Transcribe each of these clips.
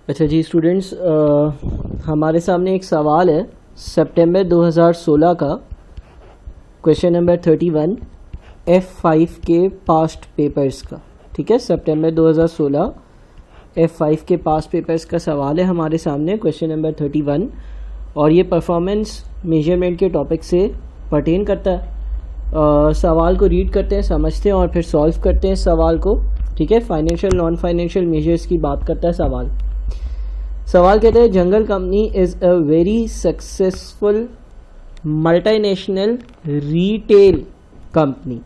अच्छा जी स्टूडेंट्स, हमारे सामने एक सवाल है सितंबर 2016 का, क्वेश्चन नंबर 31 F5 के पास्ट पेपर्स का। ठीक है, सितंबर 2016 F5 के पास्ट पेपर्स का सवाल है हमारे सामने, क्वेश्चन नंबर 31, और ये परफॉर्मेंस मेजरमेंट के टॉपिक से पर्टेन करता है। सवाल को रीड करते हैं, समझते हैं और फिर सॉल्व करते हैं सवाल को। ठीक है, फाइनेंशियल नॉन फाइनेंशियल मेजर्स की बात करता है सवाल। सवाल कहते हैं Jungle company is a very successful multinational retail company.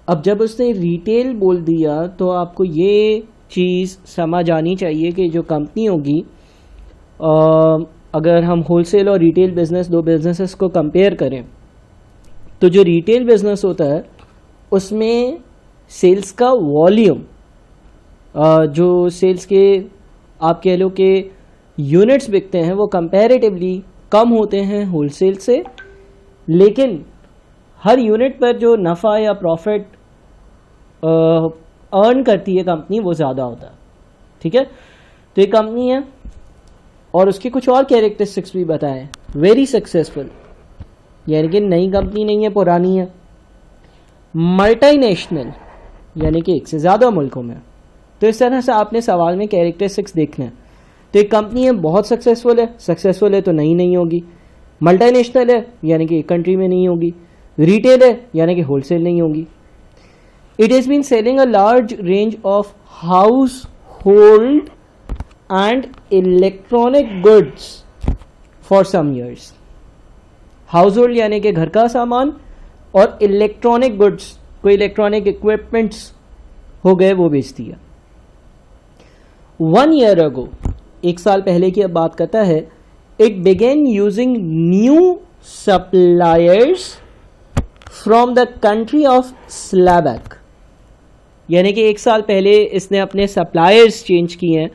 अब जब उसने रिटेल बोल दिया तो आपको ये चीज़ समझ आनी चाहिए कि जो कंपनी होगी, अगर हम होलसेल और रिटेल बिजनेस, दो बिजनेसेस को कंपेयर करें, तो जो रिटेल बिजनेस होता है उसमें सेल्स का वॉल्यूम, जो सेल्स के आप कह लो कि यूनिट्स बिकते हैं, वो कंपैरेटिवली कम होते हैं होलसेल से, लेकिन हर यूनिट पर जो नफ़ा या प्रॉफिट अर्न करती है कंपनी वो ज़्यादा होता है। ठीक है, तो ये कंपनी है और उसके कुछ और कैरेक्टरिस्टिक्स भी बताएं। वेरी सक्सेसफुल यानी कि नई कंपनी नहीं है, पुरानी है। मल्टीनेशनल यानी कि एक से ज़्यादा मुल्कों में। तो इस तरह से आपने सवाल में कैरेक्टरिस्टिक्स देखने हैं। तो एक कंपनी है, बहुत सक्सेसफुल है तो नहीं होगी। मल्टीनेशनल है यानी कि एक कंट्री में नहीं होगी। रिटेल है यानी कि होलसेल नहीं होगी। It has been selling a large range of household and electronic goods for some years. Household यानी कि घर का सामान, और इलेक्ट्रॉनिक गुड्स, कोई इलेक्ट्रॉनिक इक्विपमेंट्स हो गए, वो बेचती है। 1 year ago, एक साल पहले की अब बात करता है, it began using new suppliers from the country of Slovak. यानी कि एक साल पहले इसने अपने सप्लायर्स चेंज किए हैं,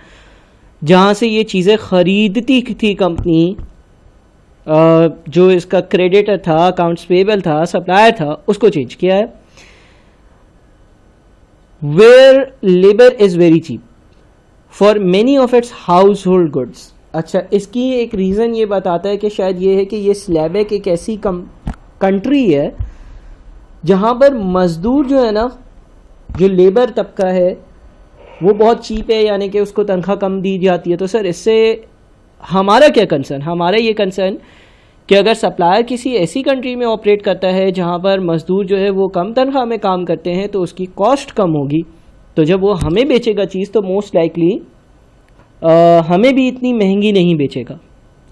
जहां से ये चीज़ें खरीदती थी कंपनी। जो इसका क्रेडिटर था, अकाउंट्स पेबल था, सप्लायर था, उसको चेंज किया है। Where labour is very cheap for many of its household goods. अच्छा, इसकी एक रीज़न ये बताता है कि शायद ये है कि ये स्लोवाक एक ऐसी कंट्री है जहाँ पर मज़दूर जो है ना, जो लेबर तबका है, वो बहुत चीप है, यानी कि उसको तनख्वाह कम दी जाती है। तो सर इससे हमारा क्या कंसर्न? हमारा ये कंसर्न कि अगर सप्लायर किसी ऐसी कंट्री में ऑपरेट करता है जहाँ पर मज़दूर जो है वो कम तनख्वाह में काम करते हैं, तो उसकी कॉस्ट कम होगी, तो जब वो हमें बेचेगा चीज़ तो मोस्ट लाइकली हमें भी इतनी महंगी नहीं बेचेगा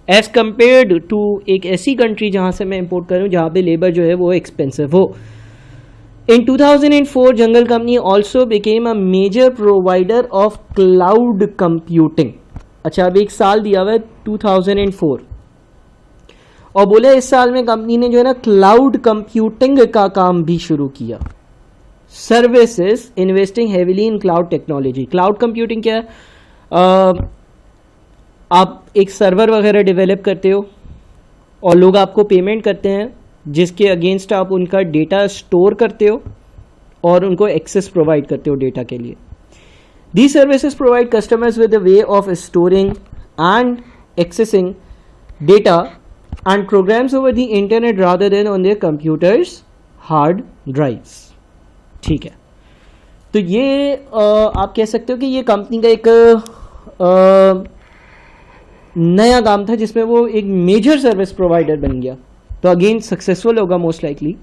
एज़ कम्पेयर्ड टू एक ऐसी कंट्री जहाँ से मैं इंपोर्ट करूँ जहाँ पे लेबर जो है वो एक्सपेंसिव हो। In 2004, Jungle Company also became a major provider of cloud computing. अच्छा, अब एक साल दिया हुआ है 2004, और बोले इस साल में कंपनी ने जो है ना क्लाउड कंप्यूटिंग का काम भी शुरू किया। सर्विसेज इन्वेस्टिंग हेविली इन क्लाउड टेक्नोलॉजी। क्लाउड कंप्यूटिंग क्या है? आप एक सर्वर वगैरह डेवलप करते हो और लोग आपको पेमेंट करते हैं, जिसके अगेंस्ट आप उनका डेटा स्टोर करते हो और उनको एक्सेस प्रोवाइड करते हो डेटा के लिए। These services provide customers with a way of storing and accessing data and programs over the internet rather than on their computers hard drives. ठीक है, तो ये आप कह सकते हो कि ये कंपनी का एक नया काम था जिसमें वो एक मेजर सर्विस प्रोवाइडर बन गया, तो अगेन सक्सेसफुल होगा मोस्ट लाइकली।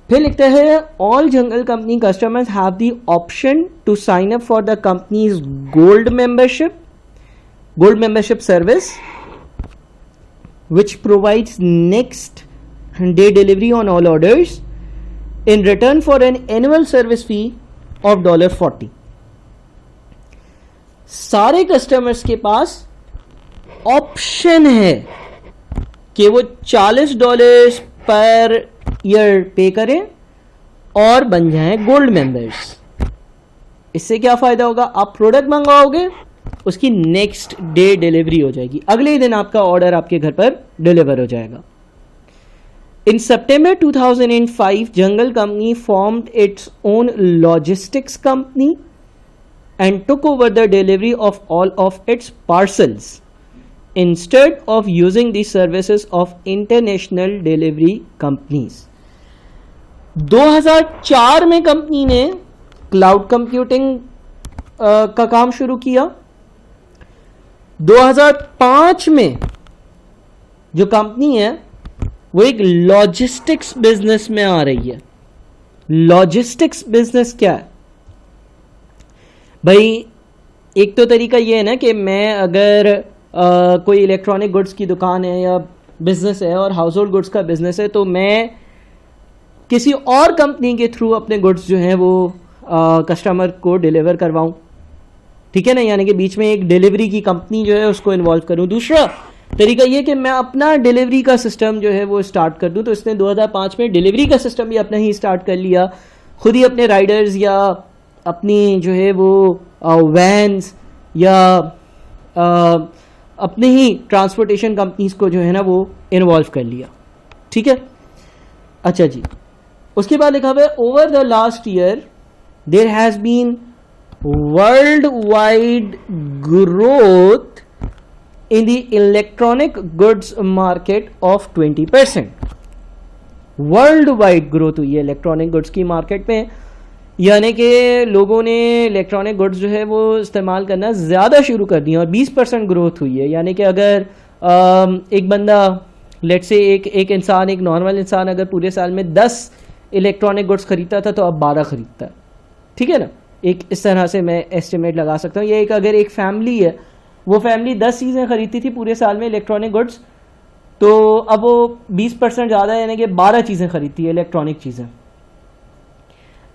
फिर लिखते हैं all jungle company customers have the option to sign up for the companies gold membership service which provides next day delivery on all orders in return for an annual service fee of $40। सारे customers के पास option है कि वो $40 per year पे करें और बन जाएं गोल्ड मेंबर्स। इससे क्या फ़ायदा होगा? आप प्रोडक्ट मंगवाओगे, उसकी नेक्स्ट डे डिलीवरी हो जाएगी, अगले दिन आपका ऑर्डर आपके घर पर डिलीवर हो जाएगा। In September 2005 Jungle company formed its own logistics company and took over the delivery of all of its parcels instead of using the services of international delivery companies. 2004 में कंपनी ने cloud computing का काम शुरू किया. 2005 में जो company है वो एक लॉजिस्टिक्स बिजनेस में आ रही है. लॉजिस्टिक्स बिजनेस क्या है भाई? एक तो तरीका ये है ना कि मैं अगर कोई इलेक्ट्रॉनिक गुड्स की दुकान है या बिजनेस है और हाउस होल्ड गुड्स का बिजनेस है, तो मैं किसी और कंपनी के थ्रू अपने गुड्स जो हैं वो कस्टमर को डिलीवर करवाऊं. ठीक है ना, यानी कि बीच में एक डिलीवरी की कंपनी जो है उसको इन्वॉल्व करूं. दूसरा तरीका ये कि मैं अपना डिलीवरी का सिस्टम जो है वो स्टार्ट कर दूं. तो इसने 2005 में डिलीवरी का सिस्टम भी अपना ही स्टार्ट कर लिया. खुद ही अपने राइडर्स या अपनी जो है वो वैन्स या अपने ही ट्रांसपोर्टेशन कंपनीज को जो है ना वो इन्वॉल्व कर लिया. ठीक है, अच्छा जी. उसके बाद लिखा हुआ है over the last year there has been worldwide growth in the electronic goods market of 20%. Worldwide growth हुई है इलेक्ट्रॉनिक गुड्स की मार्केट में, यानी कि लोगों ने इलेक्ट्रॉनिक गुड्स जो है वो इस्तेमाल करना ज़्यादा शुरू कर दिया और 20% ग्रोथ हुई है. यानी कि अगर एक बंदा लेट से एक इंसान, एक नॉर्मल इंसान अगर पूरे साल में 10 इलेक्ट्रॉनिक गुड्स खरीदता था तो अब 12 खरीदता है. ठीक है ना, एक इस तरह से मैं एस्टिमेट लगा सकता हूँ. ये एक अगर एक फैमिली है, वो फैमिली 10 चीज़ें खरीदती थी पूरे साल में इलेक्ट्रॉनिक गुड्स, तो अब वो 20% ज़्यादा यानी कि 12 चीज़ें खरीदती है इलेक्ट्रॉनिक चीज़ें.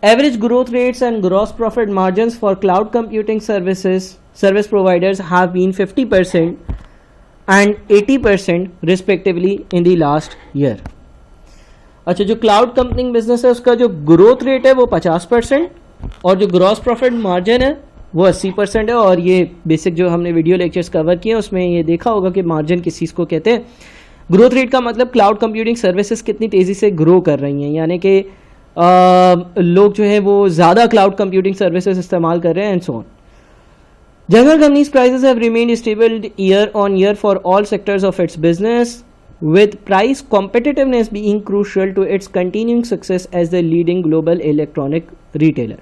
Average growth rates and gross profit margins for cloud computing service providers have been 50% and 80% respectively in the last year. अच्छा, जो क्लाउड कंप्यूटिंग बिजनेस है उसका जो ग्रोथ रेट है वो 50% और जो ग्रॉस प्रॉफिट मार्जिन है वो 80% है. और ये बेसिक जो हमने वीडियो लेक्चर्स कवर किए उसमें ये देखा होगा कि मार्जिन किस चीज़ को कहते हैं. ग्रोथ रेट का मतलब क्लाउड कंप्यूटिंग सर्विसेज कितनी तेज़ी से ग्रो कर रही हैं, यानी कि लोग जो है वो ज़्यादा क्लाउड कंप्यूटिंग सर्विसेज इस्तेमाल कर रहे हैं and so on. General companies prices have remained stable year on year for all sectors of its business with price competitiveness being crucial to its continuing success as the leading global electronic retailer.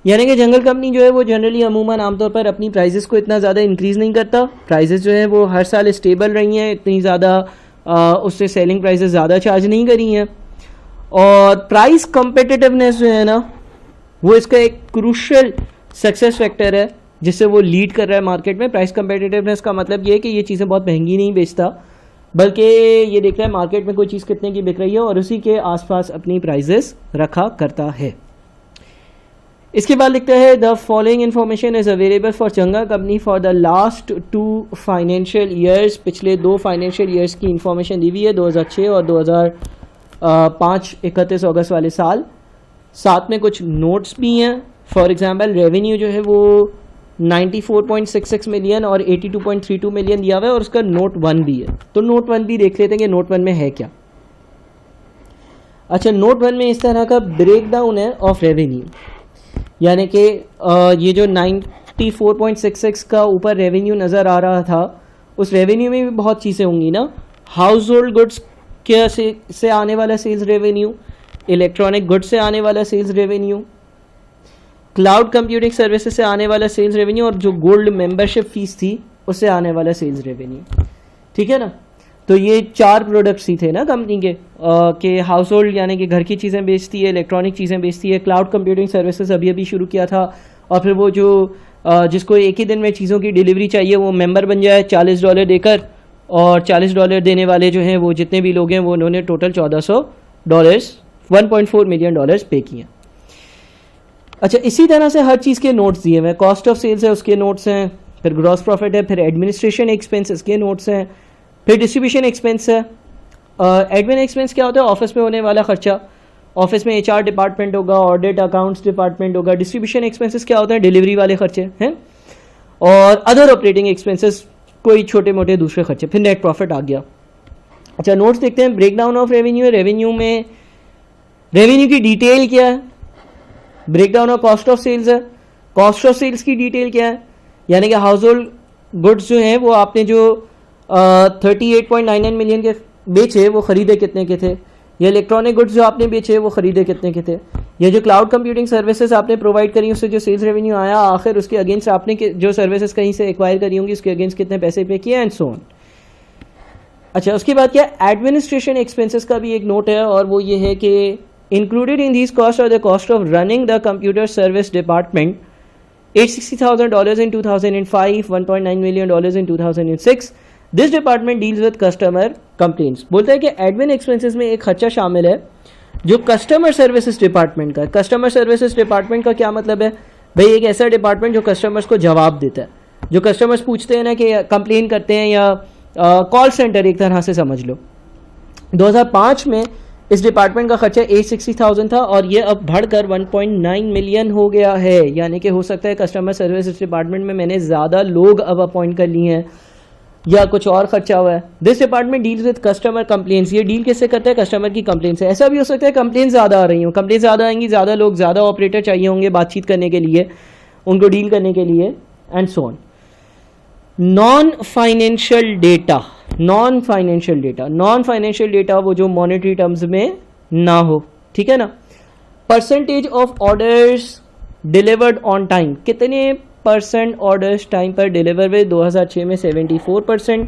यानी कि general company जो है वो generally अमूमन आमतौर पर अपनी prices को इतना ज़्यादा इंक्रीज़ नहीं करता. प्राइजेस जो है वो हर साल स्टेबल रही हैं, इतनी ज़्यादा उससे सेलिंग प्राइसेस ज़्यादा चार्ज नहीं करी हैं. और प्राइस कम्पिटिटिवनेस जो है ना वो इसका एक क्रूशियल सक्सेस फैक्टर है जिससे वो लीड कर रहा है मार्केट में. प्राइस कम्पिटिटिवनेस का मतलब ये है कि ये चीज़ें बहुत महंगी नहीं बेचता, बल्कि ये देख रहा है मार्केट में कोई चीज़ कितने की बिक रही है और उसी के आसपास अपनी प्राइजेस रखा करता है. इसके बाद लिखता है the following information is available for Changa company for the last 2 financial years. पिछले 2 फाइनेंशियल ईयर्स की इन्फॉर्मेशन दी हुई है, 2006 और 2005 31 अगस्त वाले साल. साथ में कुछ नोट्स भी हैं. फॉर एग्जांपल रेवेन्यू जो है वो 94.66 मिलियन और 82.32 मिलियन दिया हुआ है और उसका नोट 1 भी है. तो नोट 1 भी देख लेते हैं कि नोट 1 में है क्या. अच्छा, नोट 1 में इस तरह का ब्रेक डाउन है ऑफ रेवेन्यू, यानी कि ये जो 94.66 का ऊपर रेवेन्यू नज़र आ रहा था उस रेवेन्यू में भी बहुत चीज़ें होंगी ना. हाउस होल्ड गुड्स के से आने वाला सेल्स रेवेन्यू, इलेक्ट्रॉनिक गुड्स से आने वाला sales revenue, cloud computing services से आने वाला सेल्स रेवेन्यू और जो गोल्ड मेंबरशिप फीस थी उससे आने वाला सेल्स रेवेन्यू. ठीक है ना, तो ये 4 प्रोडक्ट्स ही थे ना कंपनी के हाउस होल्ड यानी कि घर की चीज़ें बेचती है, इलेक्ट्रॉनिक चीज़ें बेचती है, क्लाउड कंप्यूटिंग सर्विसेज अभी शुरू किया था, और फिर वो जो जिसको एक ही दिन में चीज़ों की डिलीवरी चाहिए वो मेंबर बन जाए $40 देकर, और $40 देने वाले जो हैं वो जितने भी लोग हैं वो उन्होंने टोटल $1400 $1.4 मिलियन पे किए. अच्छा, इसी तरह से हर चीज़ के नोट्स दिए हुए. कॉस्ट ऑफ सेल्स है उसके नोट्स हैं, फिर ग्रॉस प्रॉफिट है, फिर एडमिनिस्ट्रेशन एक्सपेंसेस के नोट्स हैं, फिर डिस्ट्रीब्यूशन एक्सपेंस है. एडमिन एक्सपेंस क्या होता है? ऑफिस में होने वाला खर्चा. ऑफिस में HR डिपार्टमेंट होगा, ऑडिट अकाउंट्स डिपार्टमेंट होगा. डिस्ट्रीब्यूशन एक्सपेंसेस क्या होते हैं? डिलीवरी वाले खर्चे हैं. और अदर ऑपरेटिंग एक्सपेंसेस कोई छोटे मोटे दूसरे खर्चे. फिर नेट प्रॉफिट आ गया. अच्छा, नोट्स देखते हैं. ब्रेक डाउन ऑफ रेवेन्यू है. रेवेन्यू में रेवेन्यू की डिटेल क्या है? Breakdown of cost of sales है. कॉस्ट ऑफ सेल्स की डिटेल क्या है, यानी कि हाउस होल्ड गुड्स जो हैं वो आपने जो 38.99 मिलियन के बेचे वो ख़रीदे कितने के थे, या इलेक्ट्रॉनिक गुड्स जो आपने बेचे वो ख़रीदे कितने के थे, या जो क्लाउड कंप्यूटिंग सर्विसेज आपने प्रोवाइड करी उससे जो सेल्स रेवेन्यू आया आखिर उसके अगेंस्ट आपने जो सर्विसेज कहीं से एक्वायर करी होंगी उसके अगेंस्ट कितने पैसे पे किए एंड सो ऑन। अच्छा, उसके बाद क्या एडमिनिस्ट्रेशन एक्सपेंसेस का भी एक नोट है और वो ये है कि included in these cost are the cost of running the computer service department $860,000 in 2005, $1.9 million in 2006. This department deals with customer complaints. बोलता है कि एडमिन एक्सपेंसेस में एक खर्चा शामिल है जो कस्टमर सर्विसेज डिपार्टमेंट का। कस्टमर सर्विसेज डिपार्टमेंट का क्या मतलब है भाई, एक ऐसा डिपार्टमेंट जो कस्टमर्स को जवाब देता है, जो कस्टमर्स पूछते हैं ना कि कंप्लेन करते हैं, या कॉल सेंटर एक तरह से समझ लो। 2005 में इस डिपार्टमेंट का खर्चा 860,000 था और ये अब बढ़कर 1.9 मिलियन हो गया है, यानी कि हो सकता है कस्टमर सर्विस डिपार्टमेंट में मैंने ज़्यादा लोग अब अपॉइंट कर लिए हैं या कुछ और खर्चा हुआ है। This department deals with customer complaints. ये डील किससे करता है, कस्टमर की कंप्लेंट से। ऐसा भी हो सकता है कंप्लेंट ज़्यादा आ रही हो, कंप्लेंट ज़्यादा आएंगी, ज़्यादा लोग, ज़्यादा ऑपरेटर चाहिए होंगे बातचीत करने के लिए, उनको डील करने के लिए and so on. Non financial data, non financial data वो जो मॉनेटरी टर्म्स में ना हो, ठीक है ना। Percentage of orders delivered on time, कितने परसेंट ऑर्डर्स टाइम पर डिलीवर हुए। 2006 में 74%,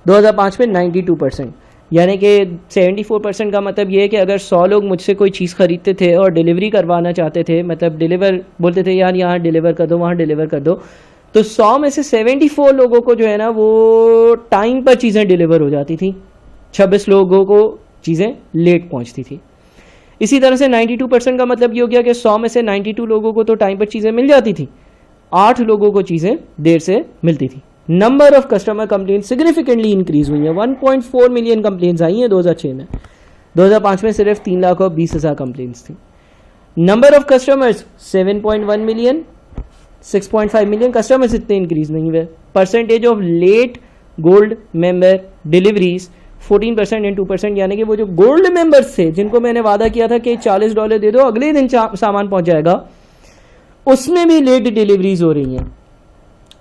2005 में 92%, यानी कि 74% का मतलब ये है कि अगर 100 लोग मुझसे कोई चीज़ ख़रीदते थे और डिलीवरी करवाना चाहते थे, मतलब डिलीवर बोलते थे यार यहाँ डिलीवर कर दो, वहाँ डिलीवर कर दो, तो 100 में से 74 लोगों को जो है ना वो टाइम पर चीज़ें डिलीवर हो जाती थी, 26 लोगों को चीज़ें लेट पहुँचती थी। इसी तरह से 92% का मतलब ये हो गया कि 100 में से 92 लोगों को तो टाइम पर चीज़ें मिल जाती थी, 8 लोगों को चीज़ें देर से मिलती थी। Number of customer complaint significantly increase हुई है, 1.4 मिलियन कंप्लेंट्स आई हैं 2006 में। 2005 में सिर्फ 3,20,000 कंप्लेंट्स थी। Number of customers 7.1 million, 6.5 million customers इतने इंक्रीज नहीं हुए। Percentage of late gold member deliveries 14% and 2%, यानी कि वो जो गोल्ड मेंबर्स थे जिनको मैंने वादा किया था कि $40 दे दो अगले दिन सामान पहुंच जाएगा, उसमें भी लेट डिलीवरीज हो रही हैं।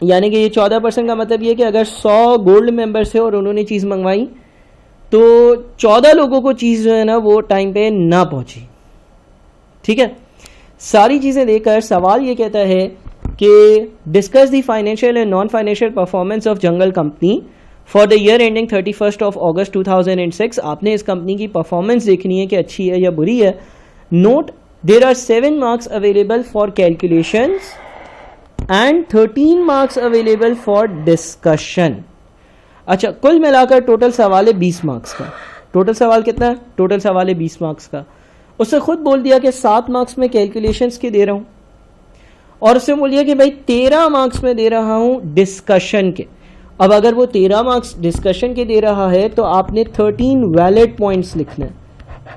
यानी कि ये 14% का मतलब ये कि अगर 100 गोल्ड मेंबर्स थे और उन्होंने चीज़ मंगवाई तो 14 लोगों को चीज़ जो है ना वो टाइम पे ना पहुंची, ठीक है। सारी चीज़ें देखकर सवाल ये कहता है कि discuss the financial and non financial performance of jungle company for the year ending 31 अगस्त 2006। आपने इस कंपनी की परफॉर्मेंस देखनी है कि अच्छी है या बुरी है। Note there are 7 marks available for calculations and 13 marks available for discussion. अच्छा, कुल मिलाकर टोटल सवाल है 20 मार्क्स का। टोटल सवाल कितना है, टोटल सवाल है 20 मार्क्स का। उससे खुद बोल दिया कि 7 मार्क्स में कैलकुलेशंस के दे रहा हूँ और उससे बोल दिया कि भाई 13 मार्क्स में दे रहा हूँ डिस्कशन के। अब अगर वो 13 मार्क्स डिस्कशन के दे रहा है तो आपने 13 वैलिड पॉइंट्स लिखने,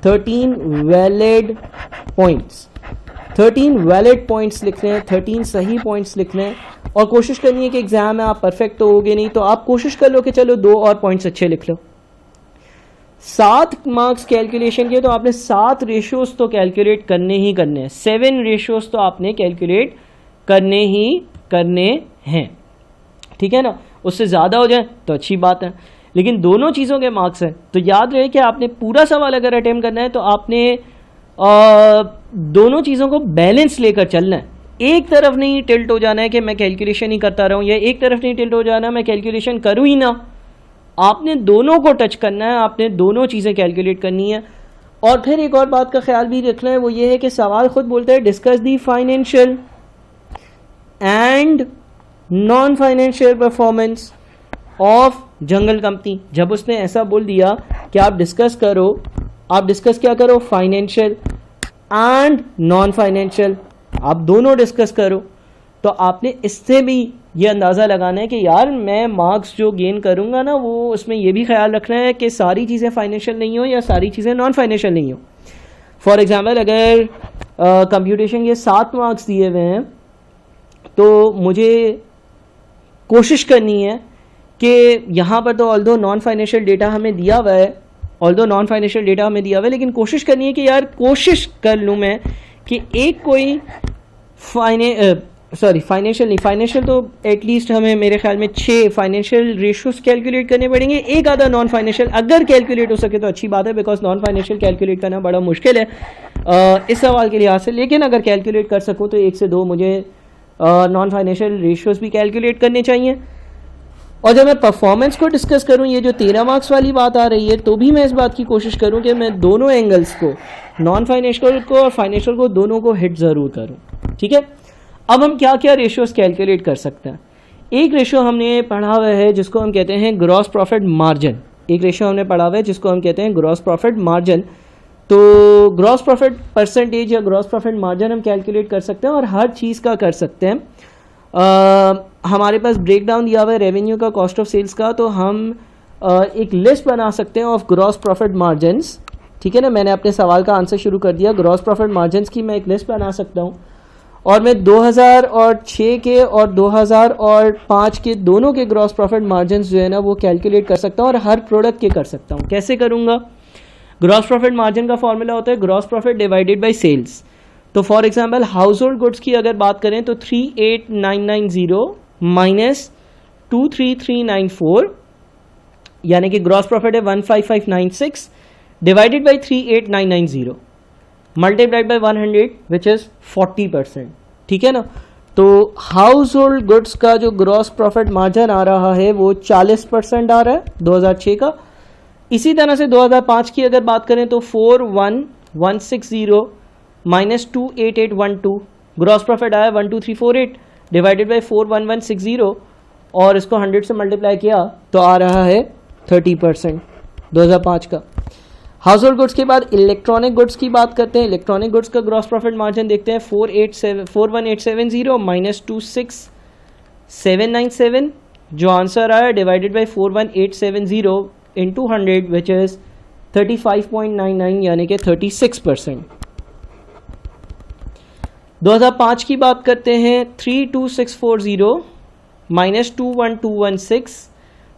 13 वैलिड पॉइंट्स लिखने हैं, 13 सही पॉइंट्स लिखने हैं और कोशिश करनी है कि एग्जाम में आप परफेक्ट तो होगे नहीं, तो आप कोशिश कर लो कि चलो 2 और पॉइंट्स अच्छे लिख लो। 7 मार्क्स कैलकुलेशन किए तो आपने 7 रेशियोज तो कैलकुलेट करने ही करने हैं, 7 रेशियोज तो आपने कैलकुलेट करने ही करने हैं, ठीक है ना। उससे ज़्यादा हो जाए तो अच्छी बात है, लेकिन दोनों चीज़ों के मार्क्स हैं। तो याद रहे कि आपने पूरा सवाल अगर अटेम्प्ट करना है तो आपने दोनों चीज़ों को बैलेंस लेकर चलना है। एक तरफ नहीं टिल्ट हो जाना है कि मैं कैलकुलेशन ही करता रहूँ, या एक तरफ नहीं टिल्ट हो जाना मैं कैलकुलेशन करूँ ही ना। आपने दोनों को टच करना है, आपने दोनों चीज़ें कैलकुलेट करनी है। और फिर एक और बात का ख्याल भी रखना है, वो ये है कि सवाल खुद बोलता है discuss the financial and non financial performance of jungle company. जब उसने ऐसा बोल दिया कि आप डिस्कस करो, आप डिस्कस क्या करो, फाइनेंशियल एंड नॉन फाइनेंशियल, आप दोनों डिस्कस करो, तो आपने इससे भी ये अंदाज़ा लगाना है कि यार मैं मार्क्स जो गेन करूँगा ना वो उसमें ये भी ख्याल रखना है कि सारी चीज़ें फाइनेंशियल नहीं हो या सारी चीज़ें नॉन फाइनेंशियल नहीं हो। फॉर एग्जांपल अगर कंप्यूटेशन के 7 मार्क्स दिए हुए हैं तो मुझे कोशिश करनी है कि यहाँ पर तो ऑल्दो नॉन फाइनेंशियल डेटा हमें दिया हुआ है, लेकिन कोशिश करनी है कि यार कोशिश कर लूँ मैं कि एक कोई सॉरी फाइनेंशियल नहीं, फाइनेंशियल तो एटलीस्ट हमें मेरे ख्याल में 6 फाइनेंशियल रेशियोज कैलकुलेट करने पड़ेंगे, एक आधा नॉन फाइनेंशियल अगर कैलकुलेट हो सके तो अच्छी बात है, बिकॉज नॉन फाइनेंशियल कैलकुलेट करना बड़ा मुश्किल है इस सवाल के लिहाज से। लेकिन अगर कैलकुलेट कर सको तो 1 से 2 मुझे नॉन फाइनेंशियल रेशियोज भी कैलकुलेट करने चाहिए। और जब मैं परफॉर्मेंस को डिस्कस करूं, ये जो 13 मार्क्स वाली बात आ रही है, तो भी मैं इस बात की कोशिश करूं कि मैं दोनों एंगल्स को, नॉन फाइनेंशियल को और फाइनेंशियल को, दोनों को हिट ज़रूर करूं। ठीक है, अब हम क्या क्या रेशियोज कैलकुलेट कर सकते हैं। एक रेशियो हमने पढ़ा हुआ है जिसको हम कहते हैं ग्रॉस प्रॉफिट मार्जिन। एक रेशियो हमने पढ़ा हुआ है जिसको हम कहते हैं ग्रॉस प्रॉफिट मार्जिन। तो ग्रॉस प्रॉफिट परसेंटेज या ग्रॉस प्रॉफिट मार्जिन हम कैलकुलेट कर सकते हैं और हर चीज़ का कर सकते हैं। हमारे पास ब्रेक डाउन दिया हुआ है रेवेन्यू का, कॉस्ट ऑफ सेल्स का, तो हम एक लिस्ट बना सकते हैं ऑफ ग्रॉस प्रॉफिट मार्जिन्स। ठीक है ना, मैंने अपने सवाल का आंसर शुरू कर दिया। ग्रॉस प्रॉफिट मार्जिन्स की मैं एक लिस्ट बना सकता हूँ और मैं 2006 के और 2005 के दोनों के ग्रॉस प्रॉफिट मार्जिन्स जो है ना वो कैलकुलेट कर सकता हूँ और हर प्रोडक्ट के कर सकता हूँ। कैसे करूँगा? ग्रॉस प्रॉफिट मार्जिन का फॉर्मूला होता है gross profit divided by sales. तो for example household goods की अगर बात करें तो 38990 माइनस 23394, यानी कि ग्रॉस प्रॉफिट है 15596 divided by 38990 multiplied by 100 which is 40%। ठीक है ना, तो हाउस होल्ड गुड्स का जो ग्रॉस प्रॉफिट मार्जिन आ रहा है वो 40% आ रहा है 2006 का। इसी तरह से 2005 की अगर बात करें तो 41160 माइनस 28812, ग्रॉस प्रॉफिट आया 12348 डिवाइडेड बाय 41160 और इसको 100 से मल्टीप्लाई किया तो आ रहा है 30% 2005 का। हाउस होल्ड गुड्स के बाद इलेक्ट्रॉनिक गुड्स की बात करते हैं। इलेक्ट्रॉनिक गुड्स का ग्रॉस प्रॉफिट मार्जिन देखते हैं 41870 माइनस 26797 जो आंसर आया divided by 41870 into 100 which is 35.99 यानी कि 36%। 2005 की बात करते हैं 32640 माइनस 21216,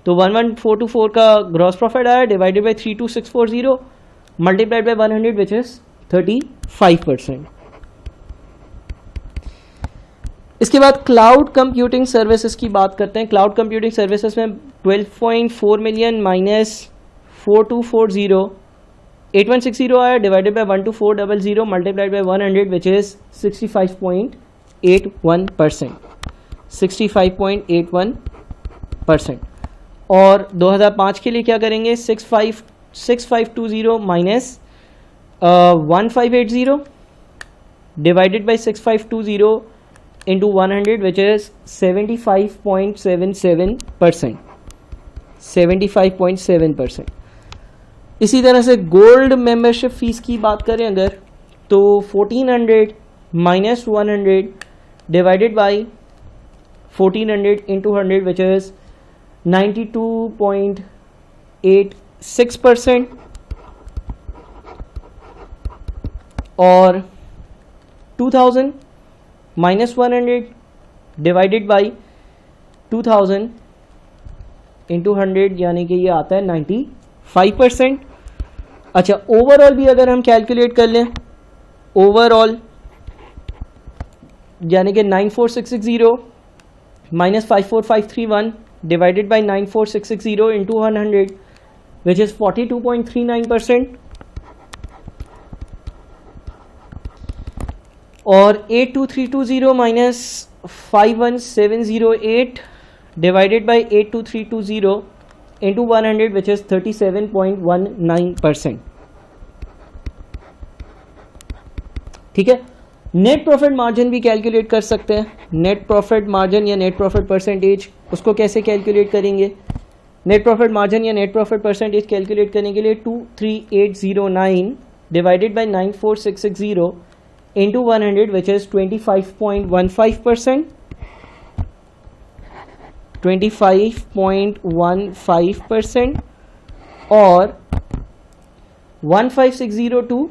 तो 11424 का ग्रॉस प्रॉफिट आया divided by 32640 multiplied by 100 which is 35%। इसके बाद क्लाउड कंप्यूटिंग सर्विसेज की बात करते हैं। क्लाउड कंप्यूटिंग सर्विसेज में 12.4 मिलियन माइनस 4240 8160 आया divided by 12400 multiplied by 100 which is 65.81%। 65.81%। और 2005 के लिए क्या करेंगे? 6520 minus 1580 divided by 6520 into 100 which is 75.77%। 75.7%। इसी तरह से गोल्ड मेंबरशिप फीस की बात करें अगर तो 1400 minus 100 divided by 1400 into 100 which is 92.86%। और 2000 माइनस 100 डिवाइडेड बाई 2000 इंटू 100 यानी कि ये आता है 95%। अच्छा, ओवरऑल भी अगर हम कैलकुलेट कर लें, ओवरऑल यानी कि 94660 minus 54531 divided by 94660 into 100 which is 42.39%। और 82320 minus 51708 divided by 82320 into 100 which is 37.19%। ठीक है, नेट प्रॉफिट मार्जिन भी कैलकुलेट कर सकते हैं। नेट प्रॉफिट मार्जिन या नेट प्रॉफिट परसेंटेज, उसको कैसे कैलकुलेट करेंगे? नेट प्रॉफिट मार्जिन या नेट प्रॉफिट परसेंटेज कैलकुलेट करने के लिए 23809 divided by 94660 into 100 which is 25.15%। 25.15% और 15602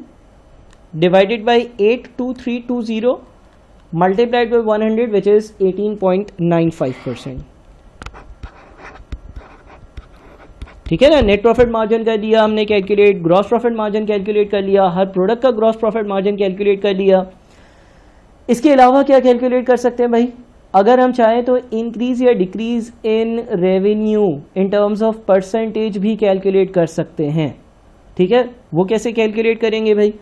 divided by 82320 multiplied by 100 which is 18.95%। ठीक है ना, नेट प्रॉफिट मार्जिन कर दिया हमने calculate, gross profit margin calculate कर लिया, हर प्रोडक्ट का ग्रॉस प्रॉफिट मार्जिन कैलकुलेट कर लिया। इसके अलावा क्या कैलकुलेट कर सकते हैं भाई, अगर हम चाहें तो इंक्रीज या decrease in revenue in terms of percentage भी कैलकुलेट कर सकते हैं। ठीक है, वो कैसे कैलकुलेट करेंगे भाई,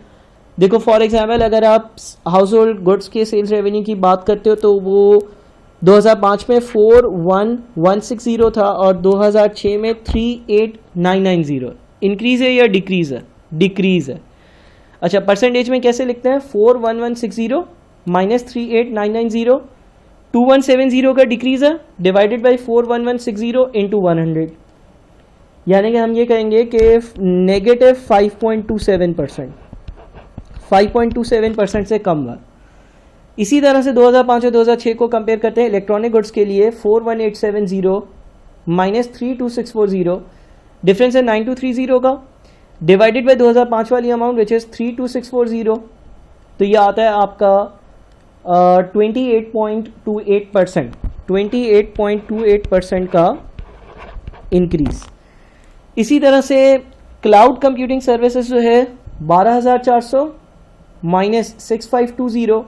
देखो फॉर एग्जांपल अगर आप हाउस होल्ड गुड्स के सेल्स रेवेन्यू की बात करते हो तो वो 2005 में 4160 था और 2006 में 38990। इंक्रीज है या डिक्रीज है, डिक्रीज है। अच्छा परसेंटेज में कैसे लिखते हैं, 41160 माइनस 38990, 2170 का डिक्रीज है डिवाइडेड बाई 41160 इंटू 100, यानी कि हम ये कहेंगे कि नेगेटिव 5.27%, 5.27% से कम हुआ। इसी तरह से 2005 और 2006 को कंपेयर करते हैं इलेक्ट्रॉनिक गुड्स के लिए, 41870 माइनस 32640, डिफरेंस है 9230 का, डिवाइडेड बाय 2005 वाली अमाउंट विच इज 32640, तो ये आता है आपका 28.28%, 28.28% का इंक्रीज। इसी तरह से क्लाउड कंप्यूटिंग सर्विसेज जो है 12400 माइनस 6520,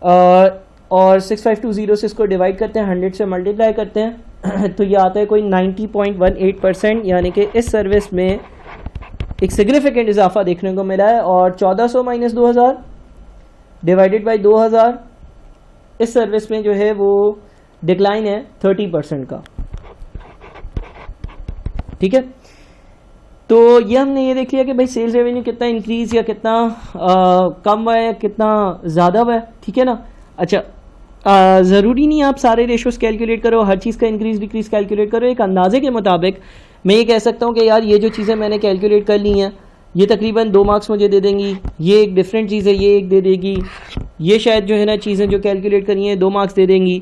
और 6520 से इसको डिवाइड करते हैं, 100 से मल्टीप्लाई करते हैं तो ये आता है कोई 90.18%, यानी कि इस सर्विस में एक सिग्निफिकेंट इजाफा देखने को मिला है। और 1400 माइनस 2000 डिवाइडेड बाई 2000, इस सर्विस में जो है वो डिक्लाइन है 30% का। ठीक है, तो ये हमने ये देख लिया कि भाई सेल्स रेवेन्यू कितना इंक्रीज या कितना कम हुआ है या कितना ज़्यादा हुआ है। ठीक है ना। अच्छा ज़रूरी नहीं आप सारे रेशोस कैलकुलेट करो, हर चीज़ का इंक्रीज डिक्रीज कैलकुलेट करो। एक अंदाजे के मुताबिक मैं ये कह सकता हूँ कि यार ये जो चीज़ें मैंने कैलकुलेट कर ली हैं ये तकरीबन 2 मार्क्स मुझे दे देंगी, ये एक डिफरेंट चीज़ है ये एक दे देगी, ये शायद जो है ना चीज़ें जो कैलकुलेट करी हैं 2 मार्क्स दे देंगी,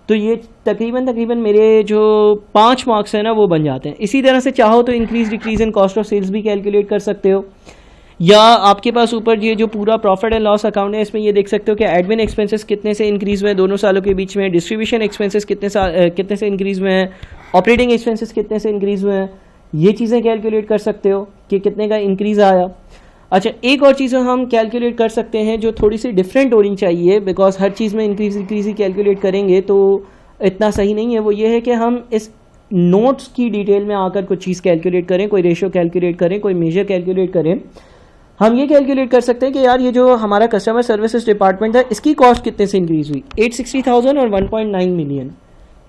तो ये तकरीबन मेरे जो 5 मार्क्स हैं ना वो बन जाते हैं। इसी तरह से चाहो तो increase decrease in cost of sales भी कैलकुलेट कर सकते हो, या आपके पास ऊपर ये जो पूरा प्रॉफिट एंड लॉस अकाउंट है इसमें ये देख सकते हो कि एडमिन एक्सपेंसेस कितने से इंक्रीज हुए हैं दोनों सालों के बीच में, डिस्ट्रीब्यूशन एक्सपेंसेस कितने से इंक्रीज हुए हैं, ऑपरेटिंग एक्सपेंसेस कितने से इंक्रीज हुए हैं, ये चीज़ें कैलकुलेट कर सकते हो कि कितने का इंक्रीज आया। अच्छा एक और चीज़ हम कैलकुलेट कर सकते हैं जो थोड़ी सी डिफरेंट होनी चाहिए, बिकॉज हर चीज़ में इंक्रीज डिक्रीज ही कैलकुलेट करेंगे तो इतना सही नहीं है। वो ये है कि हम इस नोट्स की डिटेल में आकर कुछ चीज़ कैलकुलेट करें, कोई रेशियो कैलकुलेट करें, कोई मेजर कैलकुलेट करें। हम ये कैलकुलेट कर सकते हैं कि यार ये जो हमारा कस्टमर सर्विसेज डिपार्टमेंट है इसकी कॉस्ट कितने से इंक्रीज हुई, 860,000 और 1.9 मिलियन।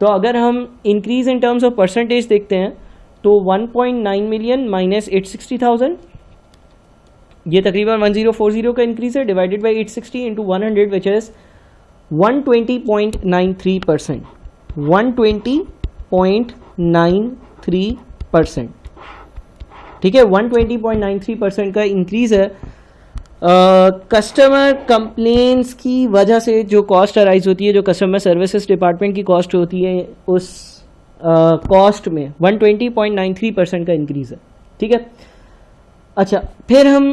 तो अगर हम increase in terms of percentage देखते हैं तो 1.9 मिलियन माइनस 860,000, ये तकरीबन 1040 का इंक्रीज है, divided by 860 into 100 which is 120.93%, 120.93%। ठीक है, 120.93% का इंक्रीज है। कस्टमर कंप्लेंट्स की वजह से जो कॉस्ट अराइज होती है, जो कस्टमर सर्विसेज डिपार्टमेंट की कॉस्ट होती है, उस कॉस्ट में 120.93% का इंक्रीज है। ठीक है। अच्छा फिर हम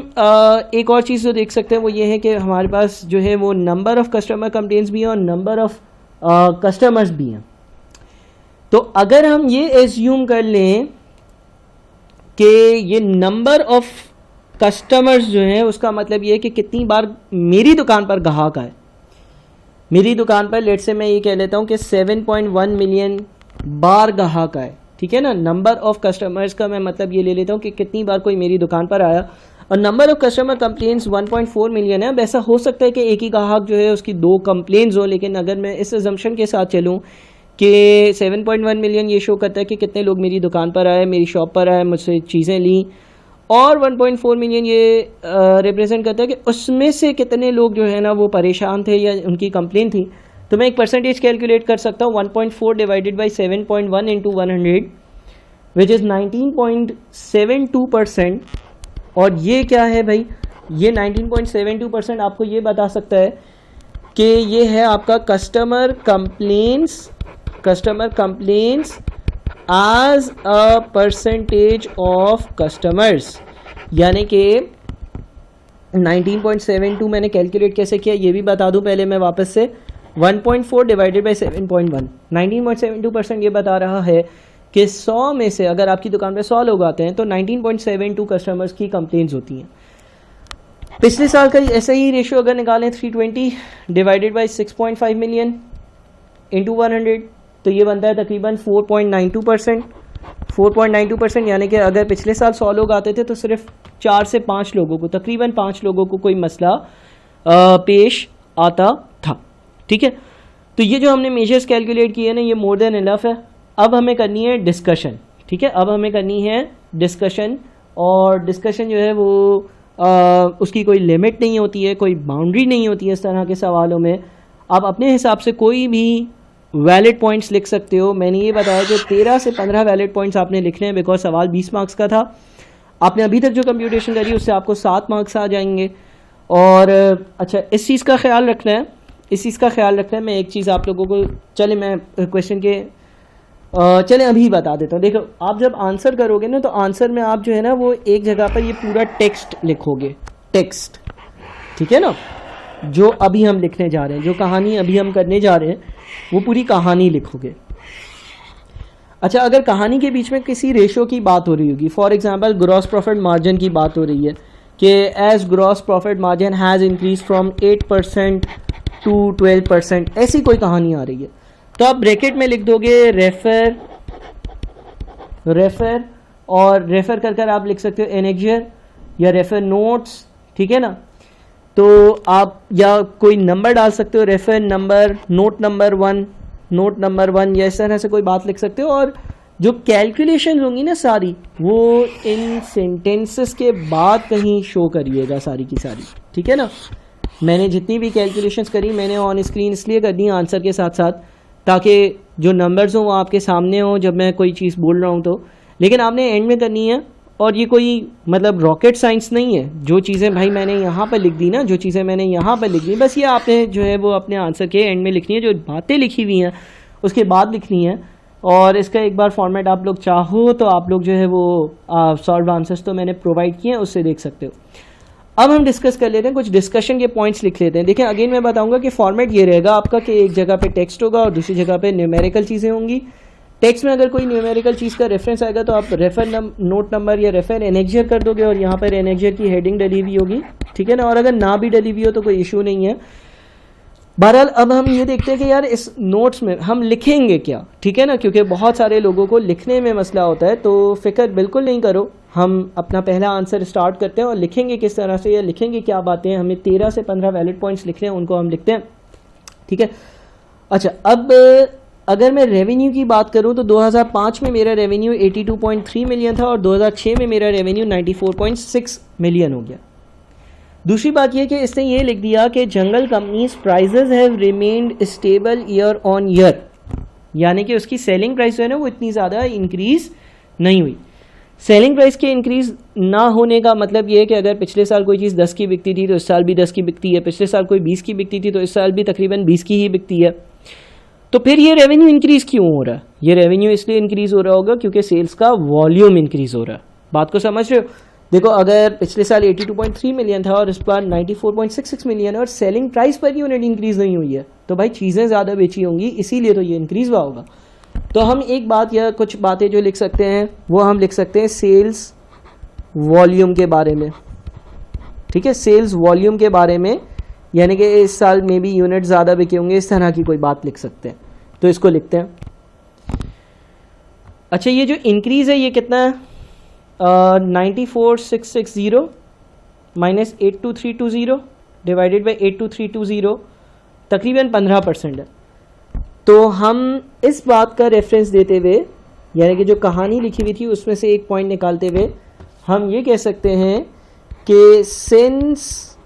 एक और चीज़ जो देख सकते हैं वो ये है कि हमारे पास जो है वो नंबर ऑफ़ कस्टमर कंप्लेंट्स भी हैं और नंबर ऑफ़ कस्टमर्स भी हैं। तो अगर हम ये एज्यूम कर लें कि ये नंबर ऑफ़ कस्टमर्स जो हैं उसका मतलब ये है कि कितनी बार मेरी दुकान पर ग्राहक आए, मेरी दुकान पर लेट से मैं ये कह लेता हूँ कि 7.1 मिलियन बार ग्राहक आए। ठीक है ना, नंबर ऑफ़ कस्टमर्स का मैं मतलब ये ले लेता हूँ कि कितनी बार कोई मेरी दुकान पर आया, और number of customer complaints 1.4 million है। अब ऐसा हो सकता है कि एक ही ग्राहक जो है उसकी 2 कंप्लेंट्स हो, लेकिन अगर मैं इस अजम्पशन के साथ चलूँ कि 7.1 मिलियन ये शो करता है कि कितने लोग मेरी दुकान पर आए, मेरी शॉप पर आए, मुझसे चीज़ें लीं, और 1.4 मिलियन ये रिप्रेजेंट करता है कि उसमें से कितने लोग जो है ना वो परेशान थे या उनकी कंप्लेंट थी। तो मैं एक परसेंटेज कैलकुलेट कर सकता हूँ, 1.4 divided by 7.1 into 100 which is 19.72%। और ये क्या है भाई, ये 19.72% आपको ये बता सकता है कि ये है आपका customer complaints as a percentage of customers, यानी कि 19.72 मैंने कैलकुलेट कैसे किया ये भी बता दूं पहले मैं वापस से। 1.4 डिवाइडेड बाई 7.1, 19.72% ये बता रहा है कि 100 में से अगर आपकी दुकान पे 100 लोग आते हैं तो 19.72 कस्टमर्स की कंप्लेंट्स होती हैं। पिछले साल का ऐसा ही रेशियो अगर निकालें 320 डिवाइडेड बाई 6.5 मिलियन इंटू 100 तो ये बनता है तकरीबन 4.92%। 4.92% यानी कि अगर पिछले साल 100 लोग आते थे तो सिर्फ 4 से 5 लोगों को, तकरीबन 5 लोगों को कोई मसला पेश आता था। ठीक है, तो ये जो हमने मेजर्स कैलकुलेट किए ना ये मोर देन इनफ है। अब हमें करनी है डिस्कशन। ठीक है, अब हमें करनी है डिस्कशन, और डिस्कशन जो है वो उसकी कोई लिमिट नहीं होती है, कोई बाउंड्री नहीं होती है इस तरह के सवालों में। आप अपने हिसाब से कोई भी वैलिड पॉइंट्स लिख सकते हो। मैंने ये बताया कि 13 से 15 वैलिड पॉइंट्स आपने लिखने हैं, बिकॉज सवाल 20 मार्क्स का था। आपने अभी तक जो कंप्यूटेशन करी उससे आपको 7 मार्क्स आ जाएंगे। और अच्छा, इस चीज़ का ख्याल रखना है, इस चीज़ का ख्याल रखना है। मैं एक चीज़ आप लोगों को चले मैं क्वेश्चन के चले अभी बता देता हूँ। देखो, आप जब आंसर करोगे ना तो आंसर में आप जो है ना वो एक जगह पर ये पूरा टेक्स्ट लिखोगे, टेक्स्ट। ठीक है ना, जो अभी हम लिखने जा रहे हैं, जो कहानी अभी हम करने जा रहे हैं वो पूरी कहानी लिखोगे। अच्छा, अगर कहानी के बीच में किसी रेशो की बात हो रही होगी, for example gross profit margin की बात हो रही है कि as gross profit margin has increase from 8% to 12%, ऐसी कोई कहानी आ रही है तो आप ब्रैकेट में लिख दोगे रेफर, रेफर, और रेफर कर आप लिख सकते हो एनेक्जर या रेफर नोट्स। ठीक है ना, तो आप या कोई नंबर डाल सकते हो, refer number, note number 1, note number 1, या इस तरह से कोई बात लिख सकते हो। और जो कैलकुलेशन होंगी ना सारी, वो इन सेंटेंसेस के बाद कहीं शो करिएगा सारी की सारी। ठीक है ना, मैंने जितनी भी कैलकुलेशंस करी मैंने ऑन स्क्रीन इसलिए कर दी आंसर के साथ साथ, ताकि जो नंबर्स हों वो आपके सामने हों जब मैं कोई चीज़ बोल रहा हूँ तो। लेकिन आपने एंड में करनी है, और ये कोई मतलब रॉकेट साइंस नहीं है। जो चीज़ें भाई मैंने यहाँ पर लिख दी ना, जो चीज़ें मैंने यहाँ पर लिख दी, बस ये आपने जो है वो अपने आंसर के एंड में लिखनी है। जो बातें लिखी हुई हैं उसके बाद लिखनी है। और इसका एक बार फॉर्मेट आप लोग चाहो तो आप लोग जो है वो सॉल्व आंसर्स तो मैंने प्रोवाइड किए हैं, उससे देख सकते हो। अब हम डिस्कस कर लेते हैं, कुछ डिस्कशन के पॉइंट्स लिख लेते हैं। देखिए, अगेन मैं बताऊंगा कि फॉर्मेट ये रहेगा आपका कि एक जगह पे टेक्स्ट होगा और दूसरी जगह पे न्यूमेरिकल चीज़ें होंगी। टेक्स्ट में अगर कोई न्यूमेरिकल चीज़ का रेफरेंस आएगा तो आप रेफर नोट नंबर या रेफर एनेक्जर कर दोगे, और यहाँ पर एनेक्जर की हेडिंग डली हुई होगी। ठीक है ना, और अगर ना भी डली हुई हो तो कोई इशू नहीं है। बहरहाल अब हम ये देखते हैं कि यार इस नोट्स में हम लिखेंगे क्या। ठीक है ना, क्योंकि बहुत सारे लोगों को लिखने में मसला होता है, तो फिक्र बिल्कुल नहीं करो। हम अपना पहला आंसर स्टार्ट करते हैं और लिखेंगे किस तरह से या लिखेंगे क्या बातें। हमें 13 से 15 वैलिड पॉइंट्स लिखने हैं, उनको हम लिखते हैं। ठीक है, अच्छा, अब अगर मैं रेवेन्यू की बात करूं तो 2005 में मेरा रेवेन्यू 82.3 मिलियन था और 2006 में मेरा रेवेन्यू 94.6 मिलियन हो गया। दूसरी बात यह कि इसने ये लिख दिया कि Jungle company's prices have remained stable year on year, यानी कि उसकी सेलिंग प्राइस जो है ना वो इतनी ज़्यादा इंक्रीज नहीं हुई। सेलिंग प्राइस के इंक्रीज ना होने का मतलब ये है कि अगर पिछले साल कोई चीज़ 10 की बिकती थी तो इस साल भी 10 की बिकती है, पिछले साल कोई 20 की बिकती थी तो इस साल भी तकरीबन 20 की ही बिकती है। तो फिर ये रेवेन्यू इंक्रीज क्यों हो रहा है? ये रेवेन्यू इसलिए इंक्रीज हो रहा होगा क्योंकि सेल्स का वॉल्यूम इंक्रीज हो रहा है। बात को समझ रहे हो? देखो, अगर पिछले साल 82.3 मिलियन था और इस बार 94.66 मिलियन है और selling price per unit increase नहीं हुई है, तो भाई चीज़ें ज़्यादा बेची होंगी, इसीलिए तो ये इंक्रीज हुआ होगा। तो हम एक बात या कुछ बातें जो लिख सकते हैं वो हम लिख सकते हैं सेल्स वॉल्यूम के बारे में। ठीक है, सेल्स वॉल्यूम के बारे में, यानी कि इस साल में भी यूनिट ज़्यादा बिके होंगे, इस तरह की कोई बात लिख सकते हैं। तो इसको लिखते हैं। अच्छा, ये जो इंक्रीज़ है ये कितना है? 94,660 माइनस 82320 डिवाइडेड बाई 82320, तकरीबन 15% है। तो हम इस बात का रेफरेंस देते हुए, यानी कि जो कहानी लिखी हुई थी उसमें से एक पॉइंट निकालते हुए हम ये कह सकते हैं कि since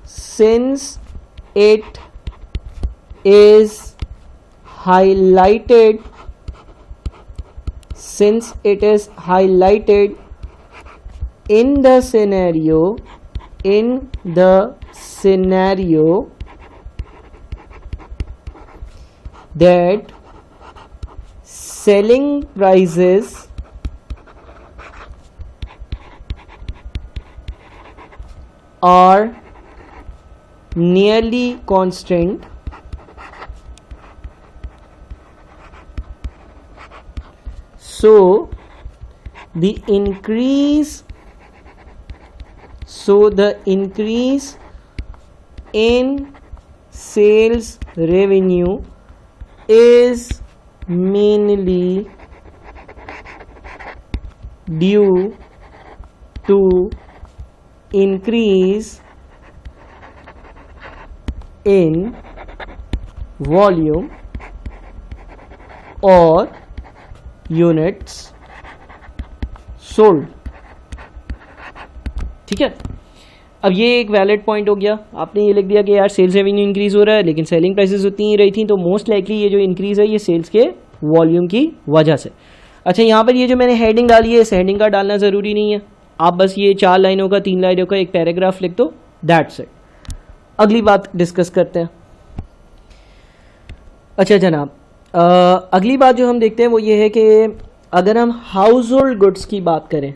it is highlighted in the scenario that selling prices are nearly constant, so the increase in sales revenue is mainly due to increase in volume or units sold। ठीक है, अब ये एक वैलिड पॉइंट हो गया। आपने ये लिख दिया कि यार सेल्स रेवेन्यू इंक्रीज़ हो रहा है लेकिन सेलिंग प्राइसेस उतनी ही रही थी, तो मोस्ट लाइकली ये जो इंक्रीज़ है ये सेल्स के वॉल्यूम की वजह से। अच्छा, यहाँ पर ये जो मैंने हेडिंग डाली है, इस हेडिंग का डालना ज़रूरी नहीं है, आप बस ये 4 लाइनों का 3 लाइनों का एक पैराग्राफ लिख दो, दैट्स इट। अगली बात डिस्कस करते हैं। अच्छा जनाब, अगली बात जो हम देखते हैं वो ये है कि अगर हम हाउस होल्ड गुड्स की बात करें,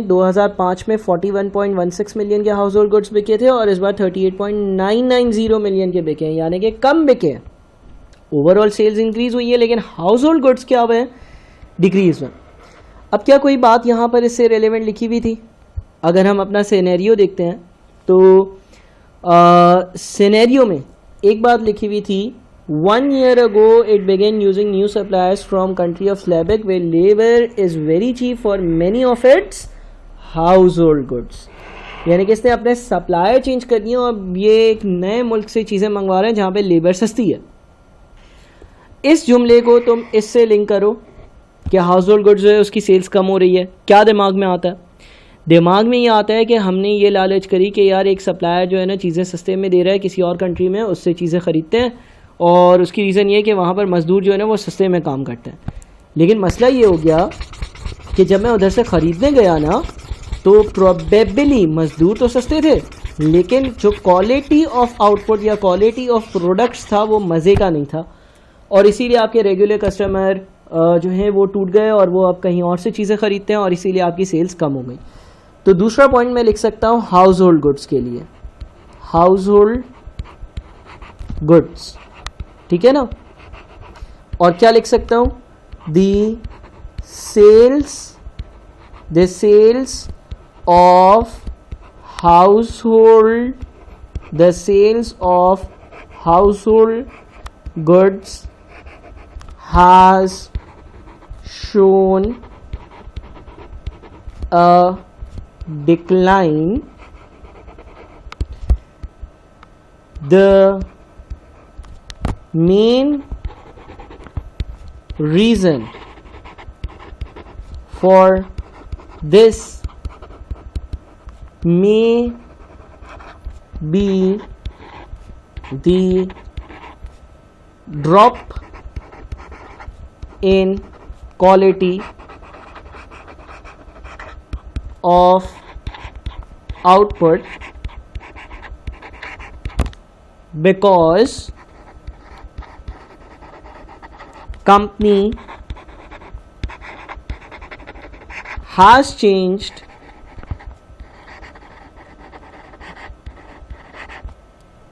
2005 में 41.16 मिलियन के हाउस होल्ड गुड्स बिके थे और इस बार 38.990 मिलियन के बिके हैं, यानी कि कम बिके हैं। ओवरऑल सेल्स इंक्रीज हुई है लेकिन हाउस होल्ड गुड्स क्या हुए हैं, डिक्रीज हुए। अब क्या कोई बात यहाँ पर इससे रेलेवेंट लिखी हुई थी? अगर हम अपना सिनेरियो देखते हैं तो सिनेरियो में एक बात लिखी हुई थी, 1 year ago it began using new suppliers from country of Slavic where labor is very cheap for many of its household goods। यानी कि इसने अपने सप्लायर चेंज कर दिए और ये एक नए मुल्क से चीज़ें मंगवा रहे हैं जहाँ पे लेबर सस्ती है। इस जुमले को तुम इससे लिंक करो कि हाउस होल्ड गुड्स जो है उसकी सेल्स कम हो रही है। क्या दिमाग में आता है? दिमाग में ये आता है कि हमने ये लालच करी कि यार एक सप्लायर जो है ना चीज़ें सस्ते में दे रहा है किसी और कंट्री में, उससे चीज़ें ख़रीदते हैं और उसकी रीज़न ये है कि वहाँ पर मज़दूर जो है ना वो सस्ते में काम करते हैं। लेकिन मसला ये हो गया कि जब मैं उधर से ख़रीदने गया ना तो प्रोबेबली मज़दूर तो सस्ते थे लेकिन जो क्वालिटी ऑफ आउटपुट या क्वालिटी ऑफ प्रोडक्ट्स था वो मज़े का नहीं था, और इसीलिए आपके रेगुलर कस्टमर जो हैं वो टूट गए और वो अब कहीं और से चीज़ें ख़रीदते हैं और इसीलिए आपकी सेल्स कम हो गई। तो दूसरा पॉइंट मैं लिख सकता हूँ हाउस होल्ड गुड्स के लिए, हाउस होल्ड गुड्स, ठीक है ना। और क्या लिख सकता हूँ, the sales of household goods has shown a decline। The main reason for this may be the drop in quality of output because company has changed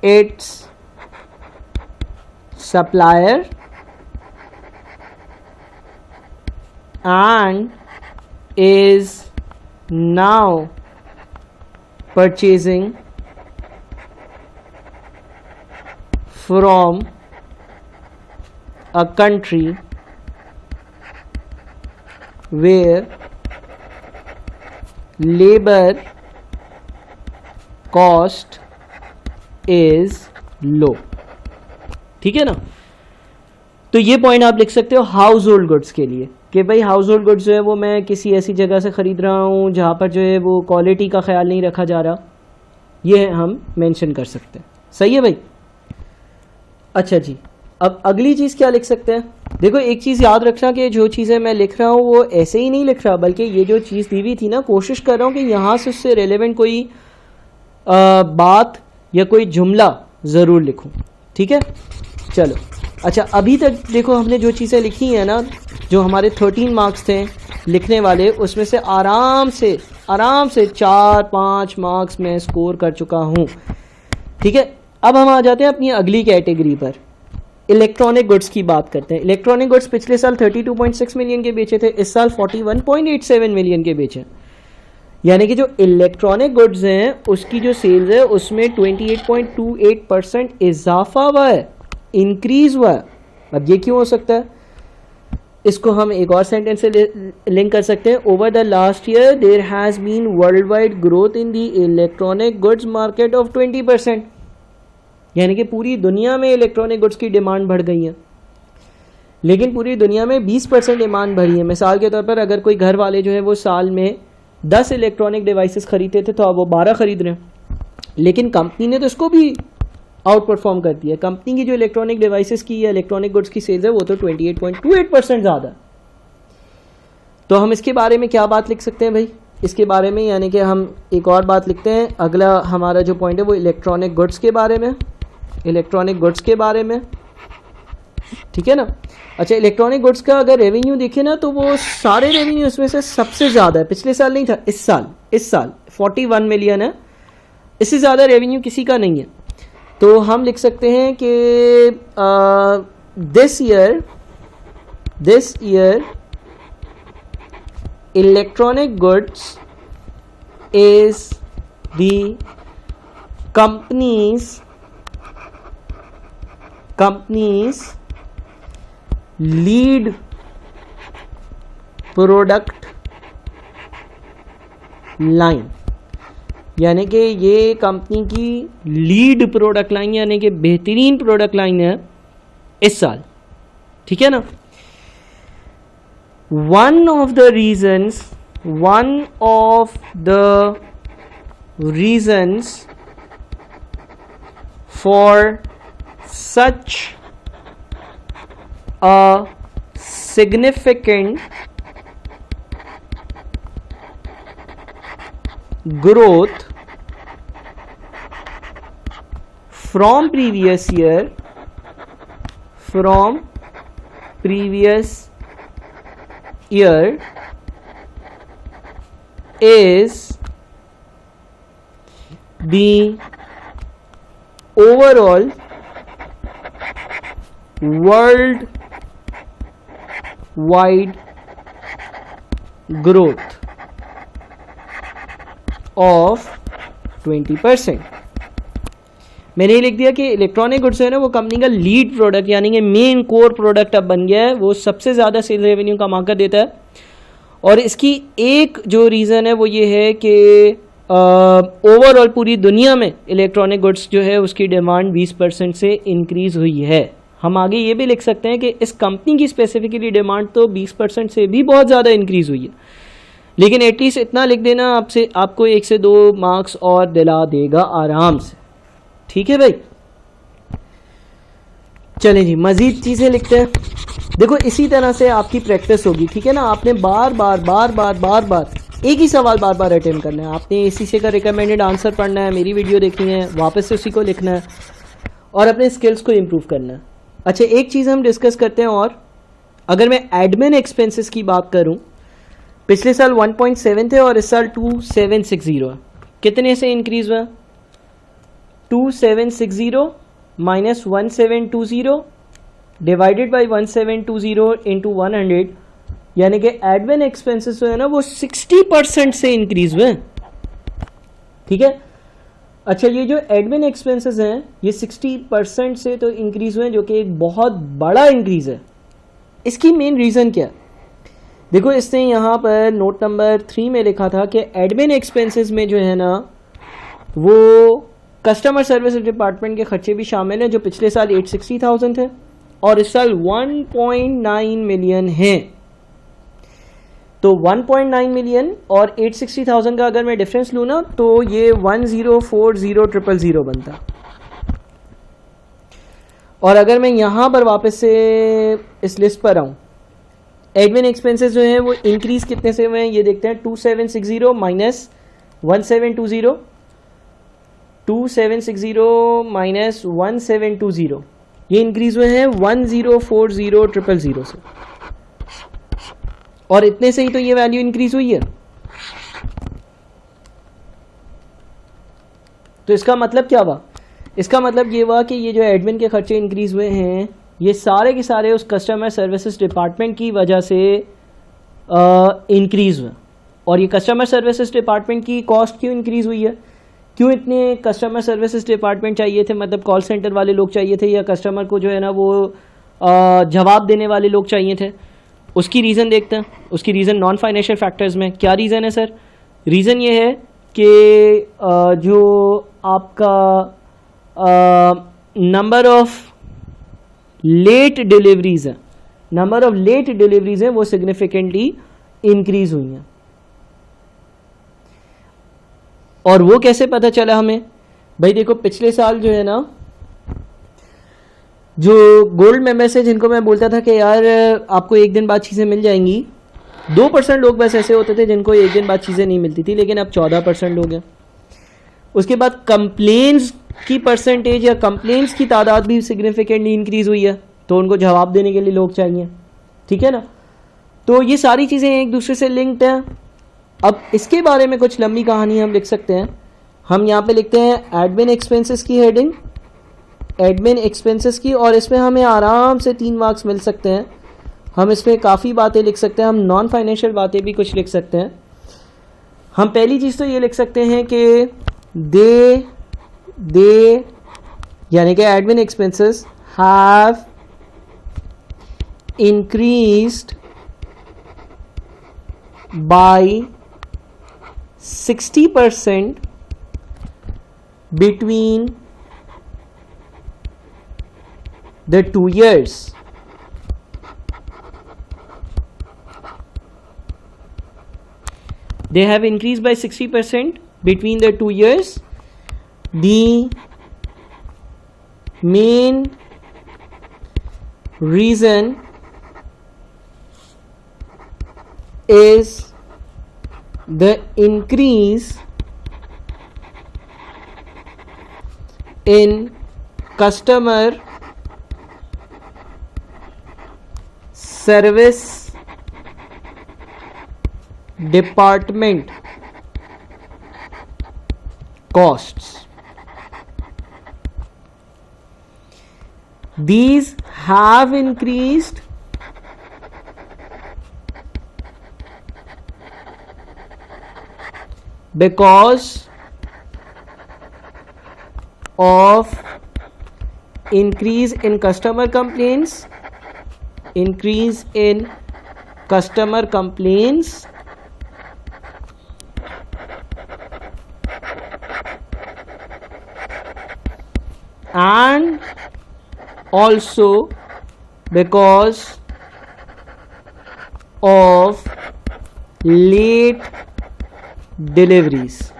its supplier and is now purchasing from a country where labor cost is low। ठीक है ना। तो ये point आप लिख सकते हो house hold goods के लिए कि भाई हाउस होल्ड गुड्स जो है वो मैं किसी ऐसी जगह से ख़रीद रहा हूँ जहाँ पर जो है वो क्वालिटी का ख्याल नहीं रखा जा रहा, ये हम मेंशन कर सकते हैं। सही है भाई। अच्छा जी, अब अगली चीज़ क्या लिख सकते हैं? देखो एक चीज़ याद रखना कि जो चीज़ें मैं लिख रहा हूँ वो ऐसे ही नहीं लिख रहा, बल्कि ये जो चीज़ दी हुई थी ना, कोशिश कर रहा हूँ कि यहाँ से उससे रेलेवेंट कोई बात या कोई जुमला ज़रूर लिखूँ। ठीक है, चलो। अच्छा, अभी तक देखो हमने जो चीज़ें लिखी हैं ना, जो हमारे 13 मार्क्स थे लिखने वाले, उसमें से आराम से 4-5 मार्क्स मैं स्कोर कर चुका हूँ। ठीक है, अब हम आ जाते हैं अपनी अगली कैटेगरी पर, इलेक्ट्रॉनिक गुड्स की बात करते हैं। इलेक्ट्रॉनिक गुड्स पिछले साल 32.6 मिलियन के बेचे थे, इस साल 41.87 मिलियन के बेचे। यानी कि जो इलेक्ट्रॉनिक गुड्स हैं उसकी जो सेल्स है उसमें 28.28% इजाफा हुआ है, इंक्रीज हुआ है। अब ये क्यों हो सकता है, इसको हम एक और सेंटेंस से लिंक कर सकते हैं। Over the last year there has been worldwide growth in the electronic goods market of 20%, यानी कि पूरी दुनिया में इलेक्ट्रॉनिक गुड्स की डिमांड बढ़ गई है, लेकिन पूरी दुनिया में 20% डिमांड बढ़ी है। मिसाल के तौर पर अगर कोई घर वाले जो है वो साल में 10 इलेक्ट्रॉनिक डिवाइसेस खरीदते थे तो अब वो 12 खरीद रहे हैं, लेकिन कंपनी ने तो इसको भी आउट परफॉर्म कर दिया। कंपनी की जो इलेक्ट्रॉनिक डिवाइसेस की या इलेक्ट्रॉनिक गुड्स की सेल्स है वो तो 28.28% ज़्यादा। तो हम इसके बारे में क्या बात लिख सकते हैं भाई, इसके बारे में यानी कि हम एक और बात लिखते हैं। अगला हमारा जो पॉइंट है वो इलेक्ट्रॉनिक गुड्स के बारे में, इलेक्ट्रॉनिक गुड्स के बारे में, ठीक है ना। अच्छा, इलेक्ट्रॉनिक गुड्स का अगर रेवेन्यू देखें ना तो वो सारे रेवेन्यू उसमें से सबसे ज़्यादा है। पिछले साल नहीं था, इस साल 41 मिलियन है, इससे ज़्यादा रेवेन्यू किसी का नहीं है। तो हम लिख सकते हैं कि this year electronic goods is the companies lead product line, यानी कि ये कंपनी की लीड प्रोडक्ट लाइन यानी कि बेहतरीन प्रोडक्ट लाइन है इस साल, ठीक है ना। One of the reasons for such a significant growth from previous year is the overall world wide growth of 20%। मैंने ये लिख दिया कि इलेक्ट्रॉनिक गुड्स है ना वो कंपनी का लीड प्रोडक्ट यानी कि मेन कोर प्रोडक्ट अब बन गया है, वो सबसे ज़्यादा सेल रेवेन्यू कमा कर देता है। और इसकी एक जो रीज़न है वो ये है कि ओवरऑल पूरी दुनिया में इलेक्ट्रॉनिक गुड्स जो है उसकी डिमांड 20% से इंक्रीज़ हुई है। हम आगे ये भी लिख सकते हैं कि इस कंपनी की स्पेसिफिकली डिमांड तो 20% से भी बहुत ज़्यादा इंक्रीज़ हुई है, लेकिन एटलीस्ट इतना लिख देना आपको 1 से 2 मार्क्स और दिला देगा आराम से, ठीक है भाई। चलें जी, मज़ीद चीज़ें लिखते हैं। देखो इसी तरह से आपकी प्रैक्टिस होगी, ठीक है ना। आपने बार बार एक ही सवाल बार बार अटेम्प्ट करना है। आपने ACCA का रिकमेंडेड आंसर पढ़ना है, मेरी वीडियो देखनी है, वापस से उसी को लिखना है और अपने स्किल्स को इम्प्रूव करना है। अच्छा, एक चीज़ हम डिस्कस करते हैं और अगर मैं एडमिन एक्सपेंसेस की बात करूं, पिछले साल 1.7 थे और इस साल 2760 है। कितने से इंक्रीज़ हुआ? 2760 माइनस 1720 डिवाइडेड बाई 1720 इंटू 100, यानी कि एडमिन एक्सपेंसेस जो है ना वो 60% से इंक्रीज़ हुए, ठीक है। अच्छा, ये जो एडमिन एक्सपेंसेस हैं ये 60% से तो इंक्रीज़ हुए, जो कि एक बहुत बड़ा इंक्रीज़ है। इसकी मेन रीज़न क्या है? देखो, इसने यहाँ पर नोट नंबर 3 में लिखा था कि एडमिन एक्सपेंसेस में जो है ना वो कस्टमर सर्विस डिपार्टमेंट के खर्चे भी शामिल हैं, जो पिछले साल 860,000 थे और इस साल 1.9 मिलियन हैं। तो 1.9 मिलियन और 860,000 का अगर मैं डिफरेंस लूँ ना तो ये 1040000 बनता। और अगर मैं यहाँ पर वापस से इस लिस्ट पर आऊँ, एडमिन एक्सपेंसेस जो हैं वो इंक्रीज़ कितने से हुए हैं ये देखते हैं। 2760 माइनस 1720, 2760 माइनस 1720, ये इंक्रीज़ हुए हैं 1040000 से, और इतने से ही तो ये वैल्यू इंक्रीज हुई है। तो इसका मतलब क्या हुआ? इसका मतलब ये हुआ कि ये जो एडमिन के खर्चे इंक्रीज हुए हैं ये सारे के सारे उस कस्टमर सर्विसेज डिपार्टमेंट की वजह से इंक्रीज हुए, और ये कस्टमर सर्विसेज डिपार्टमेंट की कॉस्ट क्यों इंक्रीज़ हुई है, क्यों इतने कस्टमर सर्विसेज डिपार्टमेंट चाहिए थे, मतलब कॉल सेंटर वाले लोग चाहिए थे, या कस्टमर को जो है ना वो जवाब देने वाले लोग चाहिए थे। उसकी रीज़न देखते हैं। उसकी रीज़न नॉन फाइनेंशियल फैक्टर्स में क्या रीज़न है सर? रीज़न ये है कि जो आपका नंबर ऑफ लेट डिलीवरीज है, नंबर ऑफ लेट डिलीवरीज हैं वो सिग्निफिकेंटली इंक्रीज हुई हैं। और वो कैसे पता चला हमें? भाई देखो पिछले साल जो है ना, जो गोल्ड मेंबर्स है जिनको मैं बोलता था कि यार आपको एक दिन बाद चीज़ें मिल जाएंगी, 2% लोग बस ऐसे होते थे जिनको एक दिन बाद चीज़ें नहीं मिलती थी, लेकिन अब 14% लोग हैं। उसके बाद कंप्लेंट्स की परसेंटेज या कंप्लेंट्स की तादाद भी सिग्निफिकेंटली इंक्रीज हुई है, तो उनको जवाब देने के लिए लोग चाहिए, ठीक है ना। तो ये सारी चीज़ें एक दूसरे से लिंक्ड हैं। अब इसके बारे में कुछ लंबी कहानी हम लिख सकते हैं। हम यहाँ पे लिखते हैं एडमिन एक्सपेंसेस की हेडिंग, एडमिन एक्सपेंसेस की, और इसमें हमें आराम से 3 मार्क्स मिल सकते हैं। हम इसमें काफ़ी बातें लिख सकते हैं, हम नॉन फाइनेंशियल बातें भी कुछ लिख सकते हैं। हम पहली चीज़ तो ये लिख सकते हैं कि दे यानी कि admin expenses have increased by 60% between the 2 years. They have increased by 60% between the 2 years. The main reason is the increase in customer service department costs. These have increased because of increase in customer complaints, increase in customer complaints, and also because of late deliveries.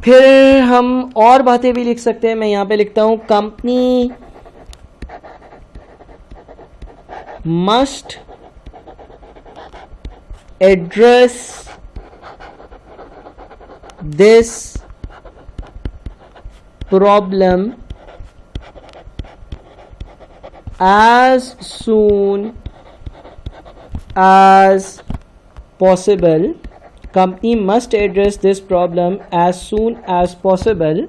फिर हम और बातें भी लिख सकते हैं। मैं यहाँ पे लिखता हूँ company must address this problem as soon as possible. Company must address this problem as soon as possible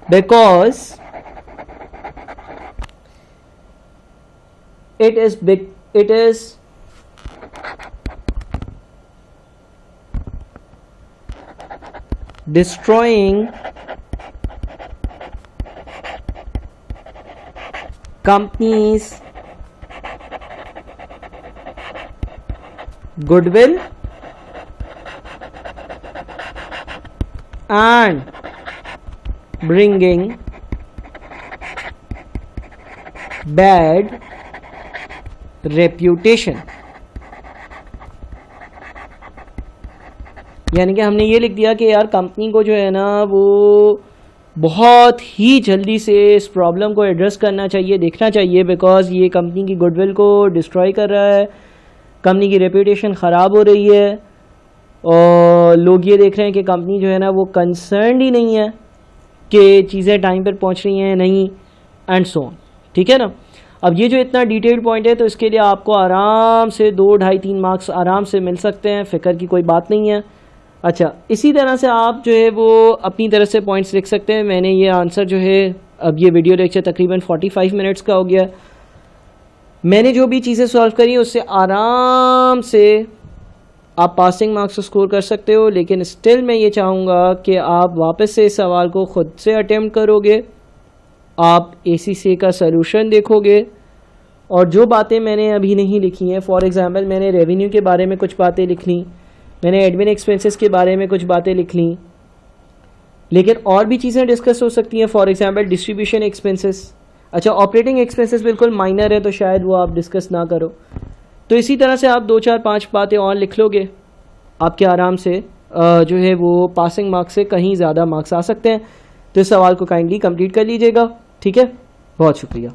because it is destroying companies goodwill and bringing bad reputation. यानी कि हमने ये लिख दिया कि यार कंपनी को जो है ना वो बहुत ही जल्दी से इस प्रॉब्लम को एड्रेस करना चाहिए, देखना चाहिए, बिकॉज़ ये कंपनी की गुडविल को डिस्ट्रॉय कर रहा है, कंपनी की रेपुटेशन ख़राब हो रही है, और लोग ये देख रहे हैं कि कंपनी जो है ना वो कंसर्न ही नहीं है कि चीज़ें टाइम पर पहुंच रही हैं नहीं, एंड सो ऑन, ठीक है ना। अब ये जो इतना डिटेल्ड पॉइंट है तो इसके लिए आपको आराम से 2, 2.5, 3 मार्क्स आराम से मिल सकते हैं, फ़िक्र की कोई बात नहीं है। अच्छा, इसी तरह से आप जो है वो अपनी तरफ से पॉइंट्स लिख सकते हैं। मैंने ये आंसर जो है अब ये वीडियो लेक्चर तकरीबन 45 मिनट्स का हो गया। मैंने जो भी चीज़ें सॉल्व करी उससे आराम से आप पासिंग मार्क्स स्कोर कर सकते हो, लेकिन स्टिल मैं ये चाहूँगा कि आप वापस से इस सवाल को ख़ुद से अटेम्प्ट करोगे, आप ACCA का सलूशन देखोगे और जो बातें मैंने अभी नहीं लिखी हैं, फॉर एग्ज़ाम्पल मैंने रेवेन्यू के बारे में कुछ बातें लिख ली, मैंने एडमिन एक्सपेंसेस के बारे में कुछ बातें लिख ली, लेकिन और भी चीज़ें डिस्कस हो सकती हैं। फॉर एग्ज़ाम्पल डिस्ट्रीब्यूशन एक्सपेंसेस, अच्छा ऑपरेटिंग एक्सपेंसेस बिल्कुल माइनर है तो शायद वो आप डिस्कस ना करो। तो इसी तरह से आप 2 4 5 बातें और लिख लोगे, आपके आराम से जो है वो पासिंग मार्क्स से कहीं ज़्यादा मार्क्स आ सकते हैं। तो इस सवाल को काइंडली कंप्लीट कर लीजिएगा, ठीक है। बहुत शुक्रिया।